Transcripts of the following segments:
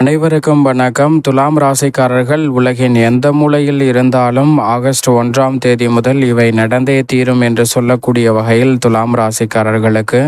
அனைவருக்கும் வணக்கம். துலாம் ராசிக்காரர்கள் உலகின் எந்த மூலையில் இருந்தாலும் ஆகஸ்ட் 1ஆம் தேதி முதல் இவை நடந்தே தீரும் என்று சொல்லக்கூடிய வகையில் துலாம் ராசிக்காரர்களுக்கு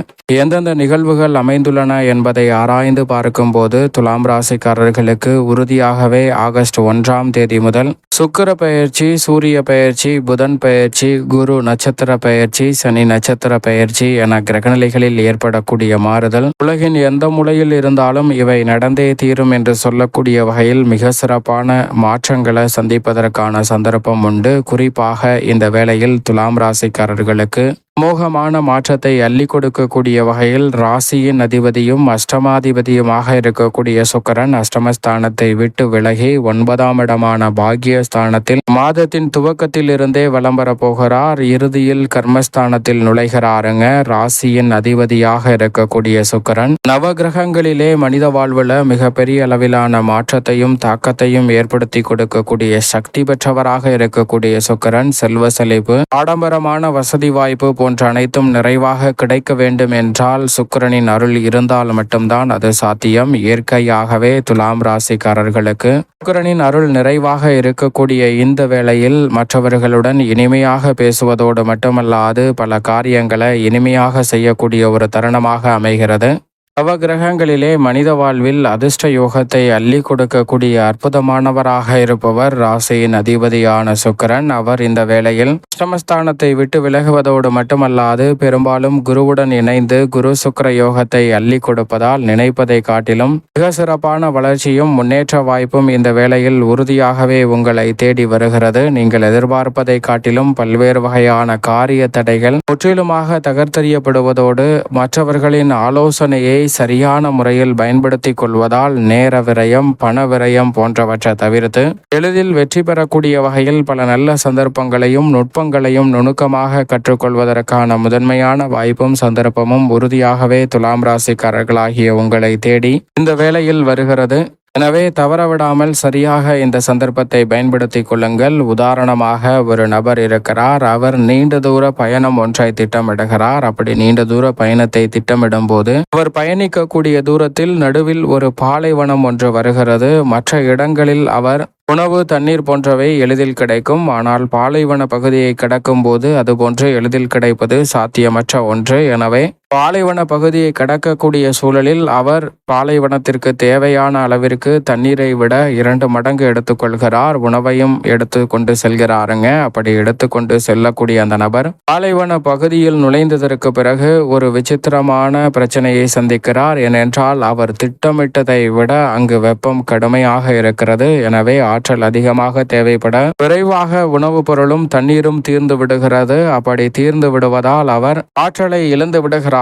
எந்தெந்த நிகழ்வுகள் அமைந்துள்ளன என்பதை ஆராய்ந்து பார்க்கும்போது துலாம் ராசிக்காரர்களுக்கு உறுதியாகவே ஆகஸ்ட் 1ஆம் தேதி முதல் சுக்கிர பெயர்ச்சி, சூரிய பெயர்ச்சி, புதன் பெயர்ச்சி, குரு நட்சத்திர பெயர்ச்சி, சனி நட்சத்திர பெயர்ச்சி என கிரகநிலைகளில் ஏற்படக்கூடிய மாறுதல் உலகின் எந்த மூலையில் இருந்தாலும் இவை நடந்தே தீரும் என்று சொல்லக்கூடிய வகையில் மிக சிறப்பான மாற்றங்களை சந்திப்பதற்கான சந்தர்ப்பம் உண்டு. குறிப்பாக இந்த வேளையில் துலாம் ராசிக்காரர்களுக்கு மோகமான மாற்றத்தை அள்ளி கொடுக்கக்கூடிய வகையில் ராசியின் அதிபதியும் அஷ்டமாதிபதியுமாக இருக்கக்கூடிய சுக்கிரன் அஷ்டமஸ்தானத்தை விட்டு விலகி 9ஆம் இடமான பாக்கியஸ்தானத்தில் மாதத்தின் துவக்கத்தில் இருந்தே வலம் வரப்போகிறார். இறுதியில் கர்மஸ்தானத்தில் நுழைகிறாருங்க. ராசியின் அதிபதியாக இருக்கக்கூடிய சுக்கிரன் நவகிரகங்களிலே மனித வாழ்வுல மிகப்பெரிய அளவிலான மாற்றத்தையும் தாக்கத்தையும் ஏற்படுத்தி கொடுக்கக்கூடிய சக்தி பெற்றவராக இருக்கக்கூடிய சுக்கிரன் செல்வ செழிப்பு, ஆடம்பரமான வசதி வாய்ப்பு போன்ற அனைத்தும் நிறைவாக கிடைக்க வேண்டும் என்றால் சுக்கிரனின் அருள் இருந்தால் மட்டும்தான் அது சாத்தியம். இயற்கையாகவே துலாம் ராசிக்காரர்களுக்கு சுக்கிரனின் அருள் நிறைவாக இருக்கக்கூடிய இந்த வேளையில் மற்றவர்களுடன் இனிமையாக பேசுவதோடு மட்டுமல்லாது பல காரியங்களை இனிமையாக செய்யக்கூடிய ஒரு தருணமாக அமைகிறது. நவகிரகங்களிலே மனித வாழ்வில் அதிர்ஷ்ட யோகத்தை அள்ளி கொடுக்கக்கூடிய அற்புதமானவராக இருப்பவர் ராசியின் அதிபதியான சுக்கிரன். அவர் இந்த வேளையில் அஷ்டமஸ்தானத்தை விட்டு விலகுவதோடு மட்டுமல்லாது பெரும்பாலும் குருவுடன் இணைந்து குரு சுக்கிர யோகத்தை அள்ளி கொடுப்பதால் நினைப்பதை காட்டிலும் மிக சிறப்பான வளர்ச்சியும் முன்னேற்ற வாய்ப்பும் இந்த வேளையில் உறுதியாகவே உங்களை தேடி வருகிறது. நீங்கள் எதிர்பார்ப்பதை காட்டிலும் பல்வேறு வகையான காரிய தடைகள் முற்றிலுமாக தகர்த்தெறியப்படுவதோடு மற்றவர்களின் ஆலோசனையை சரியான முறையில் பயன்படுத்திக் கொள்வதால் நேர விரயம், பண விரயம் போன்றவற்றை தவிர்த்து எளிதில் வெற்றி பெறக்கூடிய வகையில் பல நல்ல சந்தர்ப்பங்களையும் நுட்பங்களையும் நுணுக்கமாக கற்றுக்கொள்வதற்கான முதன்மையான வாய்ப்பும் சந்தர்ப்பமும் உறுதியாகவே துலாம் ராசிக்காரர்களாகிய உங்களை தேடி இந்த வேளையில் வருகிறது. எனவே தவறவிடாமல் சரியாக இந்த சந்தர்ப்பத்தை பயன்படுத்திக் கொள்ளுங்கள். உதாரணமாக ஒரு நபர் இருக்கிறார். அவர் நீண்ட தூர பயணம் ஒன்றை திட்டமிடுகிறார். அப்படி நீண்ட தூர பயணத்தை திட்டமிடும் போது அவர் பயணிக்கக்கூடிய தூரத்தில் நடுவில் ஒரு பாலைவனம் ஒன்று வருகிறது. மற்ற இடங்களில் அவர் உணவு, தண்ணீர் போன்றவை எளிதில் கிடைக்கும். ஆனால் பாலைவன பகுதியை கடக்கும் போது அதுபோன்று எளிதில் கிடைப்பது சாத்தியமற்ற ஒன்று. எனவே பாலைவன பகுதியை கடக்கக்கூடிய சூழலில் அவர் பாலைவனத்திற்கு தேவையான அளவிற்கு தண்ணீரை விட 2 மடங்கு எடுத்துக்கொள்கிறார். உணவையும் எடுத்து கொண்டு செல்கிறாருங்க. அப்படி எடுத்துக்கொண்டு செல்லக்கூடிய அந்த நபர் பாலைவன பகுதியில் நுழைந்ததற்கு பிறகு ஒரு விசித்திரமான பிரச்சனையை சந்திக்கிறார். ஏனென்றால் அவர் திட்டமிட்டதை விட அங்கு வெப்பம் கடுமையாக இருக்கிறது. எனவே ஆற்றல் அதிகமாக தேவைப்பட விரைவாக உணவுப் பொருளும் தண்ணீரும் தீர்ந்து விடுகிறது. அப்படி தீர்ந்து விடுவதால் அவர் ஆற்றலை இழந்து விடுகிறாருங்க.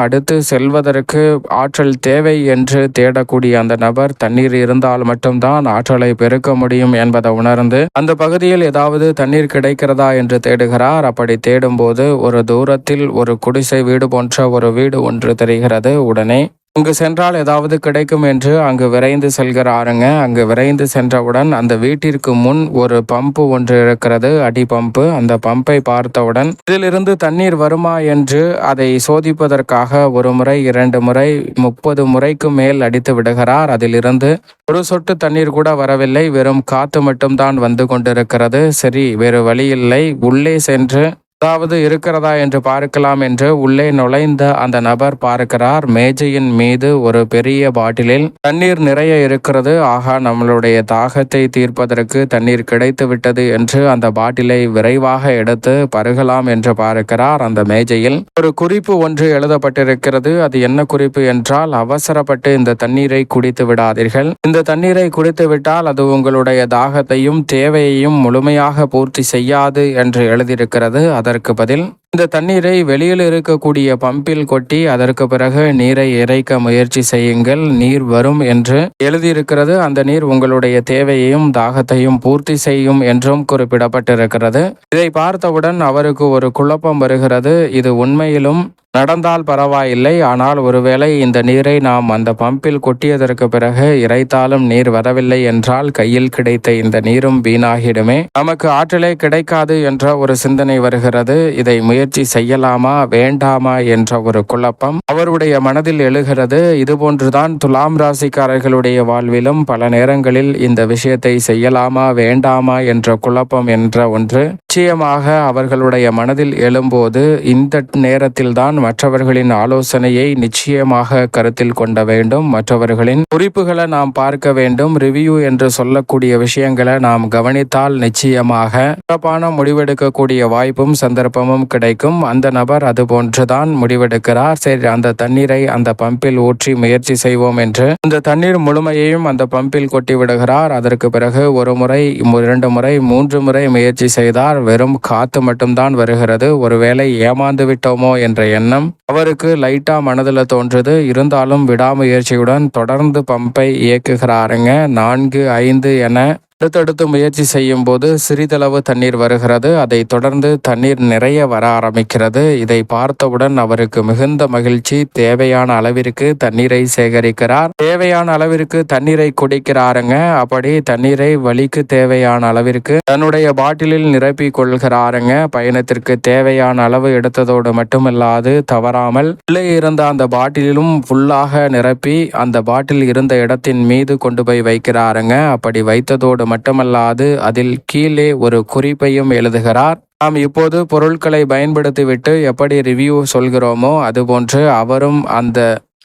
அடுத்து செல்வதற்கு ஆற்றல் தேவை என்று தேடக்கூடிய அந்த நபர் தண்ணீர் இருந்தால் மட்டும்தான் ஆற்றலை பெருக்க முடியும் என்பதை உணர்ந்து அந்த பகுதியில் ஏதாவது தண்ணீர் கிடைக்கிறதா என்று தேடுகிறார். அப்படி தேடும்போது ஒரு தூரத்தில் ஒரு குடிசை வீடு போன்ற ஒரு வீடு ஒன்று தெரிகிறது. உடனே அங்கு சென்றால் ஏதாவது கிடைக்கும் என்று அங்கு விரைந்து செல்கிறாருங்க. அங்கு விரைந்து சென்றவுடன் அந்த வீட்டிற்கு முன் ஒரு பம்பு ஒன்று இருக்கிறது, அடி பம்பு. அந்த பம்பை பார்த்தவுடன் இதிலிருந்து தண்ணீர் வருமா என்று அதை சோதிப்பதற்காக 1 முறை, 2 முறை, 30 முறைக்கு மேல் அடித்து விடுகிறார். அதிலிருந்து ஒரு சொட்டு தண்ணீர் கூட வரவில்லை. வெறும் காத்து மட்டும்தான் வந்து கொண்டிருக்கிறது. சரி, வேறு வழி இல்லை, உள்ளே சென்று அதாவது இருக்கிறதா என்று பார்க்கலாம் என்று உள்ளே நுழைந்த அந்த நபர் பார்க்கிறார். மேஜையின் மீது ஒரு பெரிய பாட்டிலில் தண்ணீர் நிறைய இருக்கிறது. ஆகா, நம்மளுடைய தாகத்தை தீர்ப்பதற்கு தண்ணீர் கிடைத்து விட்டது என்று அந்த பாட்டிலை விரைவாக எடுத்து பருகலாம் என்று பார்க்கிறார். அந்த மேஜையில் ஒரு குறிப்பு ஒன்று எழுதப்பட்டிருக்கிறது. அது என்ன குறிப்பு என்றால், அவசரப்பட்டு இந்த தண்ணீரை குடித்து விடாதீர்கள். இந்த தண்ணீரை குடித்து விட்டால் அது உங்களுடைய தாகத்தையும் தேவையையும் முழுமையாக பூர்த்தி செய்யாது என்று எழுதியிருக்கிறது. அதற்கு பதில் இந்த தண்ணீரை வெளியில் இருக்கக்கூடிய பம்பில் கொட்டி அதற்கு பிறகு நீரை இறைக்க முயற்சி செய்யுங்கள், நீர் வரும் என்று எழுதியிருக்கிறது. அந்த நீர் உங்களுடைய தேவையையும் தாகத்தையும் பூர்த்தி செய்யும் என்றும் குறிப்பிடப்பட்டிருக்கிறது. இதை பார்த்தவுடன் அவருக்கு ஒரு குழப்பம் வருகிறது. இது உண்மையிலும் நடந்தால் பரவாயில்லை, ஆனால் ஒருவேளை இந்த நீரை நாம் அந்த பம்பில் கொட்டியதற்கு பிறகு இறைத்தாலும் நீர் வரவில்லை என்றால் கையில் கிடைத்த இந்த நீரும் வீணாகிடுமே, நமக்கு ஆற்றலே கிடைக்காது என்ற ஒரு சிந்தனை வருகிறது. இதை முயற்சி முயற்சி செய்யலாமா வேண்டாமா என்ற ஒரு குழப்பம் அவருடைய மனதில் எழுகிறது. இதுபோன்றுதான் துலாம் ராசிக்காரர்களுடைய வாழ்விலும் பல நேரங்களில் இந்த விஷயத்தை செய்யலாமா வேண்டாமா என்ற குழப்பம் என்ற ஒன்று நிச்சயமாக அவர்களுடைய மனதில் எழும்போது இந்த நேரத்தில்தான் மற்றவர்களின் ஆலோசனையை நிச்சயமாக கருத்தில் கொண்ட வேண்டும். மற்றவர்களின் குறிப்புகளை நாம் பார்க்க வேண்டும். ரிவ்யூ என்று சொல்லக்கூடிய விஷயங்களை நாம் கவனித்தால் நிச்சயமாக சிறப்பான முடிவெடுக்கக்கூடிய வாய்ப்பும் சந்தர்ப்பமும் கிடைக்கும். அந்த நபர் அது போன்றுதான் முடிவெடுக்கிறார். சரி, அந்த தண்ணீரை அந்த பம்பில் ஊற்றி முயற்சி செய்வோம் என்று அந்த தண்ணீர் முழுமையையும் அந்த பம்பில் கொட்டி விடுகிறார். அதற்கு பிறகு ஒரு முறை, 2 முறை, 3 முறை முயற்சி செய்தார். வெறும் காத்து மட்டும்தான் வருகிறது. ஒருவேளை ஏமாந்து விட்டோமோ என்ற எண்ணம் அவருக்கு லைட்டா மனதில் தோன்றுது. இருந்தாலும் விடாமுயற்சியுடன் தொடர்ந்து பம்பை இயக்குகிறாருங்க. 4, 5 என அடுத்தடுத்து முயற்சி செய்யும் போது சிறிதளவு தண்ணீர் வருகிறது. அதை தொடர்ந்து தண்ணீர் நிறைய வர ஆரம்பிக்கிறது. இதை பார்த்தவுடன் அவருக்கு மிகுந்த மகிழ்ச்சி. தேவையான அளவிற்கு தண்ணீரை சேகரிக்கிறார். தேவையான அளவிற்கு தண்ணீரை குடிக்கிறாருங்க. அப்படி தண்ணீரை வழிக்கு தேவையான அளவிற்கு தன்னுடைய பாட்டிலில் நிரப்பி கொள்கிறாருங்க. பயணத்திற்கு தேவையான அளவு எடுத்ததோடு மட்டுமல்லாது தவறாமல் உள்ளே இருந்த அந்த பாட்டிலும் ஃபுல்லாக நிரப்பி அந்த பாட்டில் இருந்த இடத்தின் மீது கொண்டு போய் வைக்கிறாருங்க. அப்படி வைத்ததோடு மட்டுமல்லாது அதில் கீழே ஒரு குறிப்பையும் எழுதுகிறார். நாம் இப்போது பொருட்களை பயன்படுத்திவிட்டு எப்படி ரிவ்யூ சொல்கிறோமோ அதுபோன்று அவரும் அந்த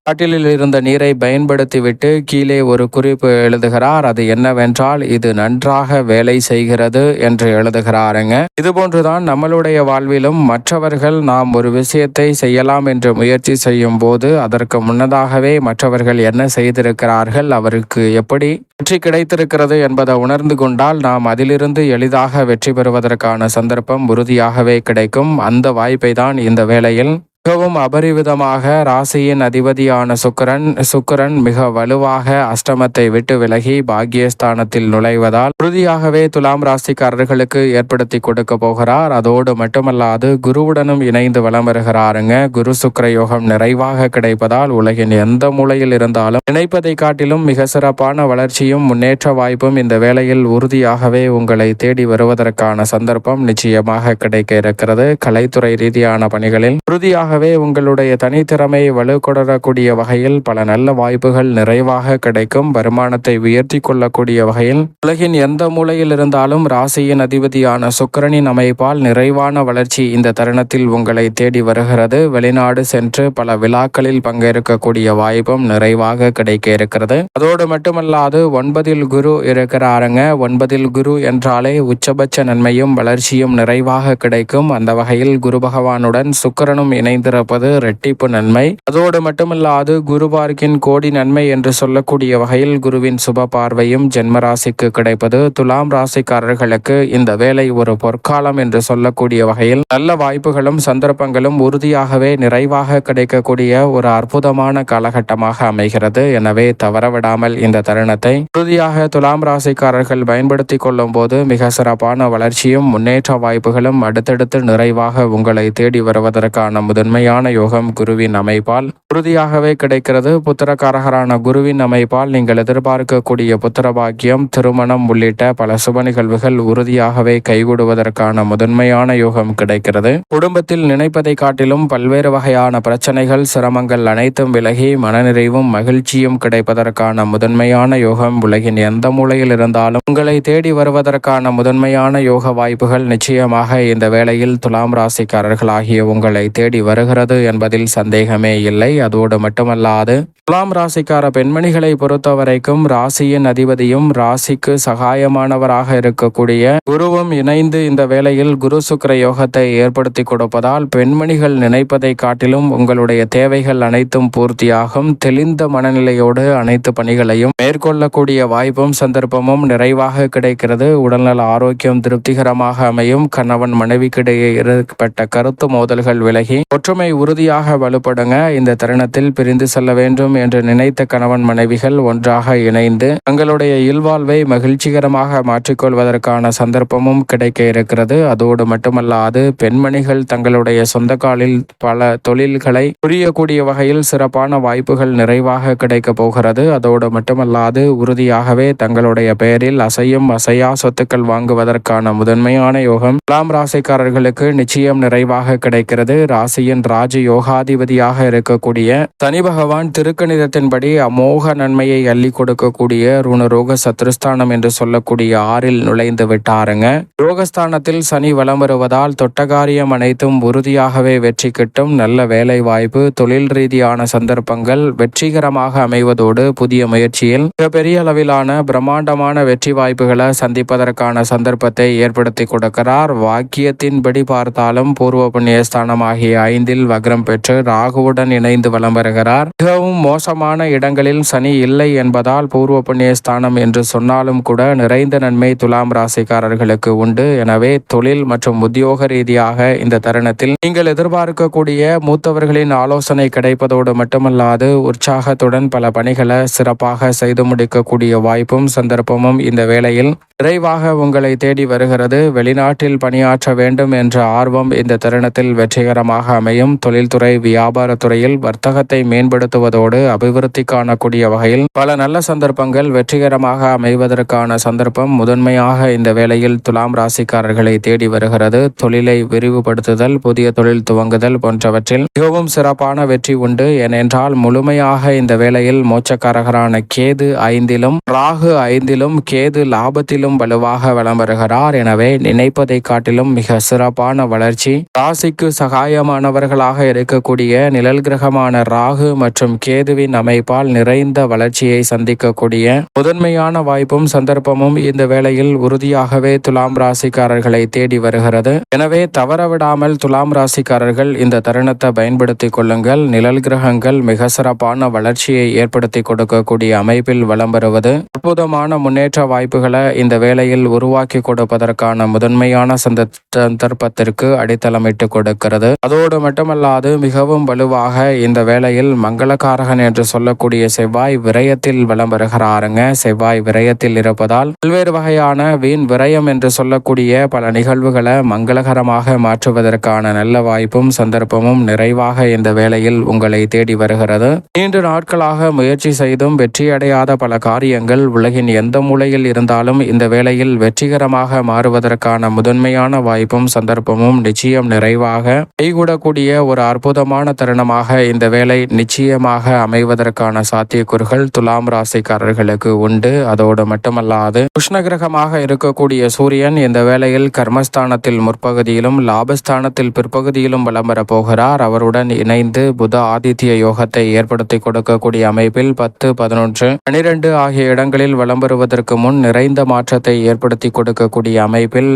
பாட்டிலில் இருந்த நீரை பயன்படுத்திவிட்டு கீழே ஒரு குறிப்பு எழுதுகிறார். அது என்னவென்றால், இது நன்றாக வேலை செய்கிறது என்று எழுதுகிறாருங்க. இதுபோன்றுதான் நம்மளுடைய வாழ்விலும் மற்றவர்கள் நாம் ஒரு விஷயத்தை செய்யலாம் என்று முயற்சி செய்யும் போது அதற்கு முன்னதாகவே மற்றவர்கள் என்ன செய்திருக்கிறார்கள், அவருக்கு எப்படி வெற்றி கிடைத்திருக்கிறது என்பதை உணர்ந்து கொண்டால் நாம் அதிலிருந்து எளிதாக வெற்றி பெறுவதற்கான சந்தர்ப்பம் உறுதியாகவே கிடைக்கும். அந்த வாய்ப்பை தான் இந்த வேளையில் மிகவும் அபரிவிதமாக ராசியின் அதிபதியான சுக்கிரன் மிக வலுவாக அஷ்டமத்தை விட்டு விலகி பாக்கியஸ்தானத்தில் நுழைவதால் உறுதியாகவே துலாம் ராசிக்காரர்களுக்கு ஏற்படுத்தி கொடுக்க போகிறார். அதோடு மட்டுமல்லாது குருவுடனும் இணைந்து வலம் வருகிறாருங்க. குரு சுக்கிர யோகம் நிறைவாக கிடைப்பதால் உலகின் எந்த மூலையில் இருந்தாலும் நினைப்பதை காட்டிலும் மிக சிறப்பான வளர்ச்சியும் முன்னேற்ற வாய்ப்பும் இந்த வேளையில் உறுதியாகவே உங்களை தேடி வருவதற்கான சந்தர்ப்பம் நிச்சயமாக கிடைக்க இருக்கிறது. கலைத்துறை ரீதியான பணிகளில் உறுதியாக உங்களுடைய தனித்திறமை வலுக்கொடரக்கூடிய வகையில் பல நல்ல வாய்ப்புகள் நிறைவாக கிடைக்கும். வருமானத்தை உயர்த்தி கொள்ளக்கூடிய வகையில் உலகின் எந்த மூலையில் இருந்தாலும் ராசியின் அதிபதியான சுக்கிரனின் அமைப்பால் நிறைவான வளர்ச்சி இந்த தருணத்தில் உங்களை தேடி வருகிறது. வெளிநாடு சென்று பல விழாக்களில் பங்கேற்கக்கூடிய வாய்ப்பும் நிறைவாக கிடைக்க இருக்கிறது. அதோடு மட்டுமல்லாது 9ல் குரு இருக்கிறாருங்க. 9ல் குரு என்றாலே உச்சபட்ச நன்மையும் வளர்ச்சியும் நிறைவாக கிடைக்கும். அந்த வகையில் குரு பகவானுடன் சுக்கிரனும் இணைந்து இருப்பது இரட்டிப்பு நன்மை. அதோடு மட்டுமல்லாது குரு பார்க்கின் கோடி நன்மை என்று சொல்லக்கூடிய வகையில் குருவின் சுப பார்வையும் ஜென்மராசிக்கு கிடைப்பது துலாம் ராசிக்காரர்களுக்கு இந்த வேளை ஒரு பொற்காலம் என்று சொல்லக்கூடிய வகையில் நல்ல வாய்ப்புகளும் சந்தர்ப்பங்களும் உறுதியாகவே நிறைவாக கிடைக்கக்கூடிய ஒரு அற்புதமான காலகட்டமாக அமைகிறது. எனவே தவறவிடாமல் இந்த தருணத்தை உறுதியாக துலாம் ராசிக்காரர்கள் பயன்படுத்திக் கொள்ளும் போது மிக சிறப்பான வளர்ச்சியும் முன்னேற்ற வாய்ப்புகளும் அடுத்தடுத்து நிறைவாக உங்களை தேடி வருவதற்கான முதன்மையான யோகம் குருவின் அமைப்பால் உறுதியாகவே கிடைக்கிறது. புத்திரக்காரகரான குருவின் அமைப்பால் நீங்கள் எதிர்பார்க்கக்கூடிய புத்திர பாக்கியம், திருமணம் உள்ளிட்ட பல சுப நிகழ்வுகள் உறுதியாகவே கைகூடுவதற்கான முதன்மையான யோகம் கிடைக்கிறது. குடும்பத்தில் நினைப்பதை காட்டிலும் பல்வேறு வகையான பிரச்சனைகள், சிரமங்கள் அனைத்தும் விலகி மனநிறைவும் மகிழ்ச்சியும் கிடைப்பதற்கான முதன்மையான யோகம் உலகின் எந்த மூலையில் இருந்தாலும் உங்களை தேடி வருவதற்கான முதன்மையான யோக வாய்ப்புகள் நிச்சயமாக இந்த வேளையில் துலாம் ராசிக்காரர்களாகிய உங்களை தேடி வருகிறது என்பதில் சந்தேகமே இல்லை. அதோடு மட்டுமல்லாது துலாம் ராசிக்கார பெண்மணிகளை பொறுத்தவரைக்கும் ராசியின் அதிபதியும் ராசிக்கு சகாயமானவராக இருக்கக்கூடிய குருவும் இணைந்து இந்த வேளையில் குரு சுக்கிர யோகத்தை ஏற்படுத்தி கொடுப்பதால் பெண்மணிகள் நினைப்பதை காட்டிலும் உங்களுடைய தேவைகள் அனைத்தும் பூர்த்தியாகும். தெளிந்த மனநிலையோடு அனைத்து பணிகளையும் மேற்கொள்ளக்கூடிய வாய்ப்பும் சந்தர்ப்பமும் நிறைவாக கிடைக்கிறது. உடல்நல ஆரோக்கியம் திருப்திகரமாக அமையும். கணவன் மனைவிக்கிடையே ஏற்பட்ட கருத்து மோதல்கள் விலகி ஒற்றுமை உறுதியாக வலுப்படுங்க. இந்த தருணத்தில் பிரிந்து செல்ல வேண்டும் என்று நினைத்த கணவன் மனைவிகள் ஒன்றாக இணைந்து தங்களுடைய இல்வாழ்வை மகிழ்ச்சிகரமாக மாற்றிக்கொள்வதற்கான சந்தர்ப்பமும் கிடைக்க இருக்கிறது. அதோடு மட்டுமல்லாது பெண்மணிகள் தங்களுடைய சொந்த காலில் பல தொழில்களை புரியக்கூடிய வகையில் சிறப்பான வாய்ப்புகள் நிறைவாக கிடைக்க போகிறது. அதோடு மட்டுமல்லாது உறுதியாகவே தங்களுடைய பெயரில் அசையும் அசையா சொத்துக்கள் வாங்குவதற்கான முதன்மையான யோகம் துலாம் ராசிக்காரர்களுக்கு நிச்சயம் நிறைவாக கிடைக்கிறது. ராசியின் ராஜ யோகாதிபதியாக இருக்கக்கூடிய சனி பகவான் திருக்கணிதத்தின்படி அமோக நன்மையை அள்ளி கொடுக்கக்கூடிய ருணரோக சத்ருஸ்தானம் என்று சொல்லக்கூடிய 6ல் நுழைந்து விட்டாருங்க. ரோகஸ்தானத்தில் சனி வலம் வருவதால் தொட்டகாரியம் அனைத்தும் உறுதியாகவே வெற்றி கிட்டும். நல்ல வேலை வாய்ப்பு, தொழில் ரீதியான சந்தர்ப்பங்கள் வெற்றிகரமாக அமைவதோடு புதிய முயற்சியில் மிகப்பெரிய அளவிலான பிரம்மாண்டமான வெற்றி வாய்ப்புகளை சந்திப்பதற்கான சந்தர்ப்பத்தை ஏற்படுத்தி கொடுக்கிறார். வாக்கியத்தின்படி பார்த்தாலும் பூர்வ புண்ணியஸ்தானம் ஆகிய 5ல் வக்ரம் பெற்று ராகுவுடன் இணைந்து வலம் வருகிறார். மிகவும் மோசமான இடங்களில் சனி இல்லை என்பதால் பூர்வ புண்ணியஸ்தானம் என்று சொன்னாலும் கூட நிறைந்த நன்மை துலாம் ராசிக்காரர்களுக்கு உண்டு. எனவே தொழில் மற்றும் உத்தியோக ரீதியாக இந்த தருணத்தில் நீங்கள் எதிர்பார்க்கக்கூடிய மூத்தவர்களின் ஆலோசனை கிடைப்பதோடு மட்டுமல்லாது உற்சாகத்துடன் பல பணிகளை சிறப்பாக செய்து முடிக்கக்கூடிய வாய்ப்பும் சந்தர்ப்பமும் இந்த வேளையில் விரைவாக உங்களை தேடி வருகிறது. வெளிநாட்டில் பணியாற்ற வேண்டும் என்ற ஆர்வம் இந்த தருணத்தில் வெற்றிகரமாக அமையும். தொழில்துறை வியாபாரத்துறையில் வர்த்தகத்தை மேம்படுத்துவதோடு அபிவிருத்தி காணக்கூடிய வகையில் பல நல்ல சந்தர்ப்பங்கள் வெற்றிகரமாக அமைவதற்கான சந்தர்ப்பம் முதன்மையாக இந்த வேளையில் துலாம் ராசிக்காரர்களை தேடி வருகிறது. தொழிலை விரிவுபடுத்துதல், புதிய தொழில் துவங்குதல் போன்றவற்றில் மிகவும் சிறப்பான வெற்றி உண்டு. ஏனென்றால் முழுமையாக இந்த வேளையில் மோட்சக்காரகரான கேது 5லும் ராகு 5லும் கேது லாபத்திலும் வலுவாக வலம் வருகிறார். எனவே நினைப்பதை காட்டிலும் மிக சிறப்பான வளர்ச்சி. ராசிக்கு சகாயமானவர்களாக இருக்கக்கூடிய நிழல் கிரகமான ராகு மற்றும் கேதுவின் அமைப்பால் நிறைந்த வளர்ச்சியை சந்திக்கக்கூடிய முதன்மையான வாய்ப்பும் சந்தர்ப்பமும் இந்த வேளையில் உறுதியாகவே துலாம் ராசிக்காரர்களை தேடி வருகிறது. எனவே தவறவிடாமல் துலாம் ராசிக்காரர்கள் இந்த தருணத்தை பயன்படுத்திக் கொள்ளுங்கள். நிழல் கிரகங்கள் மிக சிறப்பான வளர்ச்சியை ஏற்படுத்தி கொடுக்கக்கூடிய அமைப்பில் வலம் வருவது அற்புதமான முன்னேற்ற வாய்ப்புகளை இந்த வேளையில் உருவாக்கி கொடுப்பதற்கான முதன்மையான சந்தர்ப்பத்திற்கு அடித்தளமிட்டு கொடுக்கிறது. அதோடு மட்டுமல்லாது மிகவும் வலுவாக இந்த வேளையில் மங்களகாரகன் என்று சொல்லக்கூடிய செவ்வாய் விரயத்தில் வலம் வருகிறாருங்க. செவ்வாய் விரயத்தில் இருப்பதால் பல்வேறு வகையான வீண் விரயம் என்று சொல்லக்கூடிய பல நிகழ்வுகளை மங்களகரமாக மாற்றுவதற்கான நல்ல வாய்ப்பும் சந்தர்ப்பமும் நிறைவாக இந்த வேளையில் உங்களை தேடி வருகிறது. நீண்ட நாட்களாக முயற்சி செய்தும் வெற்றியடையாத பல காரியங்கள் உலகின் எந்த மூலையில் இருந்தாலும் இந்த வேளையில் வெற்றிகரமாக மாறுவதற்கான முதன்மையான வாய்ப்பும் சந்தர்ப்பமும் நிச்சயம் நிறைவாக கைகூடக்கூடிய ஒரு அற்புதமான தருணமாக இந்த வேளை நிச்சயமாக அமைவதற்கான சாத்தியக்கூறுகள் துலாம் ராசிக்காரர்களுக்கு உண்டு. அதோடு மட்டுமல்லாது உஷ்ணகிரகமாக இருக்கக்கூடிய சூரியன் இந்த வேளையில் கர்மஸ்தானத்தில் முற்பகுதியிலும் லாபஸ்தானத்தில் பிற்பகுதியிலும் வலம் வரப் போகிறார். அவருடன் இணைந்து புத ஆதித்ய யோகத்தை ஏற்படுத்தி கொடுக்கக்கூடிய அமைப்பில் 10, 11, 12 ஆகிய இடங்களில் வலம் வருவதற்கு முன் நிறைந்த மாற்றத்தை ஏற்படுத்தி கொடுக்கக்கூடிய அமைப்பில்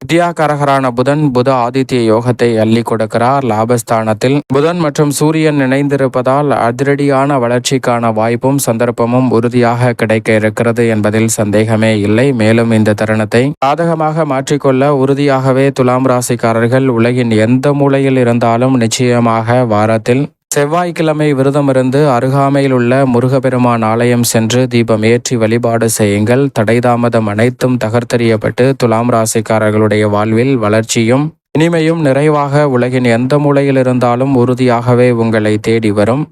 வித்யாகாரகரான புதன் புத ஆதித்ய யோகத்தை அள்ளி கொடுக்கிறார். லாபஸ்தானத்தில் புதன் மற்றும் சூரியன் இணைந்திருப்பதால் அதிரடியான வளர்ச்சிக்கான வாய்ப்பும் சந்தர்ப்பமும் உறுதியாக கிடைக்க இருக்கிறது என்பதில் சந்தேகமே இல்லை. மேலும் இந்த தருணத்தை சாதகமாக மாற்றிக்கொள்ள உறுதியாகவே துலாம் ராசிக்காரர்கள் உலகின் எந்த மூலையில் இருந்தாலும் நிச்சயமாக வாரத்தில் செவ்வாய்க்கிழமை விரதமிருந்து அருகாமையில் உள்ள முருகப்பெருமான் ஆலயம் சென்று தீபம் ஏற்றி வழிபாடு செய்யுங்கள். தடைதாமதம் அனைத்தும் தகர்த்தெறியப்பட்டு துலாம் ராசிக்காரர்களுடைய வாழ்வில் வளர்ச்சியும் இனிமையும் நிறைவாக உலகின் எந்த மூலையில் இருந்தாலும் உறுதியாகவே உங்களை தேடி வரும்.